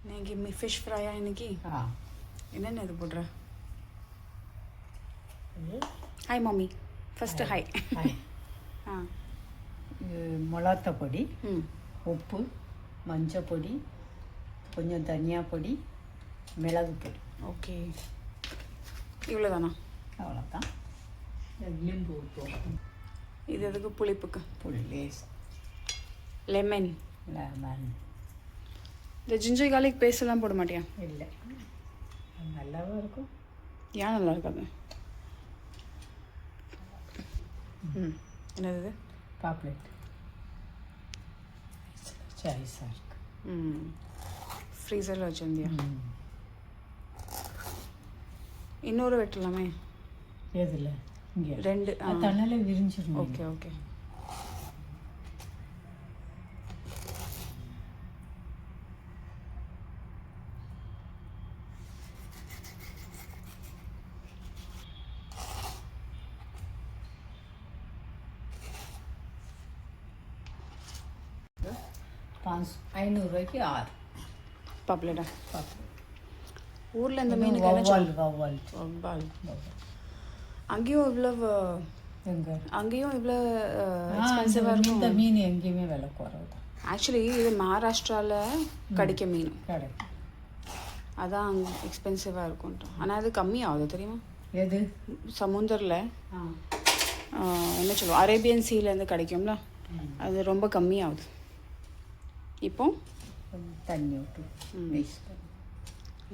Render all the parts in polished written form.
இன்னைக்கு me fish ஃப்ரையா இன்னைக்கு? என்னென்ன இது போடுற? Hi mummy. First hi. மிளகாய் பொடி, உப்பு, மஞ்சள் பொடி, கொஞ்சம் தனியா பொடி, மிளகு பொடி. ஓகே, இவ்வளோதானா? அவ்வளோதான். லிம்பு ஊற்றுவோம். இது எதுக்கு? புளிப்புக்கு. புளி லேஸ். லெமன். லெமன். இந்த ஜிஞ்சர் கார்லிக் பேஸ்ட்லாம் போட மாட்டியா? இல்லை, நல்லாவும் இருக்கும். ஏன் நல்லா இருக்காது? என்னது இது? பாப்லெட். சாய்ஸாக இருக்கு. ஃப்ரீசரில் வச்சுருந்தியா? இன்னொரு வெட்டலாமே. எதில்? இங்கே 2. தண்ணியில் விரிஞ்சிடும். Okay okay. ₹500 6 பாப்லேட்டா? பாப்லெட். ஊரில் இந்த மீனுக்கு வவ்வால். அங்கேயும் இவ்வளோ எங்கே? அங்கேயும் இவ்வளோ எக்ஸ்பென்சிவாக இருக்கும். இந்த மீன் எங்கேயுமே விலை குறைவு தான். ஆக்சுவலி இது மகாராஷ்டிராவில் கிடைக்க மீன். கிடைக்கும். அதான் அங்கே எக்ஸ்பென்சிவாக இருக்கும்ட்டு. ஆனால் அது கம்மியாகுது தெரியுமா? எது? சமுந்தரில் என்ன சொல்லுவோம், அரேபியன் சீலேருந்து கிடைக்கும்ல, அது ரொம்ப கம்மியாகுது. இப்போ தண்ணி விட்டு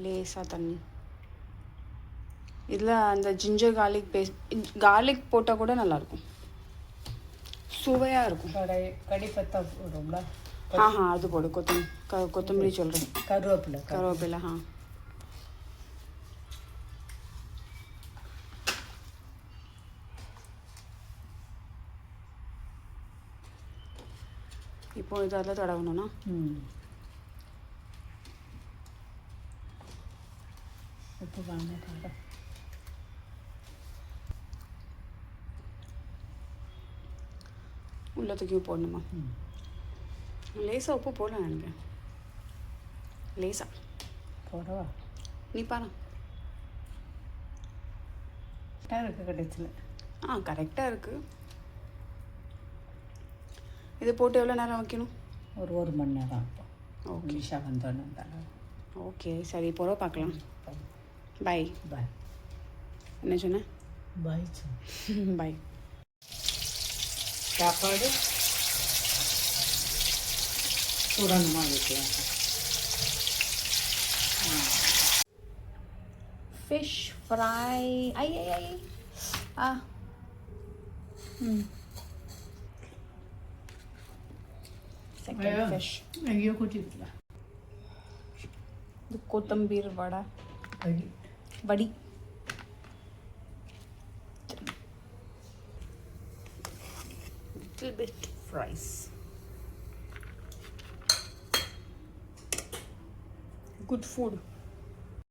லேசாக தண்ணி. இதில் அந்த ஜிஞ்சர் கார்லிக் பேஸ்ட், கார்லிக் போட்டால் கூட நல்லாயிருக்கும், சுவையாக இருக்கும். கடிப்பத்தா போடும்ல. அது போடு. கொத்தமல்லி சொல்கிறேன். கருவேப்பிலை. இப்போ இதெல்லாம் தடவணும்னா உப்பு வாங்க. உள்ளத்துக்கு போடணுமா? லேசாக உப்பு போடலாம் நினைக்கிறேன். லேசாக போடவா? நீ பாரு. கரெக்டாக இருக்குது கடைசியில். கரெக்டாக இருக்குது. இது போட்டு எவ்வளோ நேரம் வைக்கணும்? ஒரு மணி நேரம். ஓகே. நிஷா வந்தோன்னு. ஓகே, சரி, போகிற பார்க்கலாம். பாய். பாய். என்ன சொன்னேன்? பாய். பாய். சாப்பாடு சுடணுமா வைக்கலாம். Fish fry. Second fish. ஐயோ கூட்டிக்கலாம். இது கொத்தம்பீர் வடை. வடி. Little bit fries. Good food.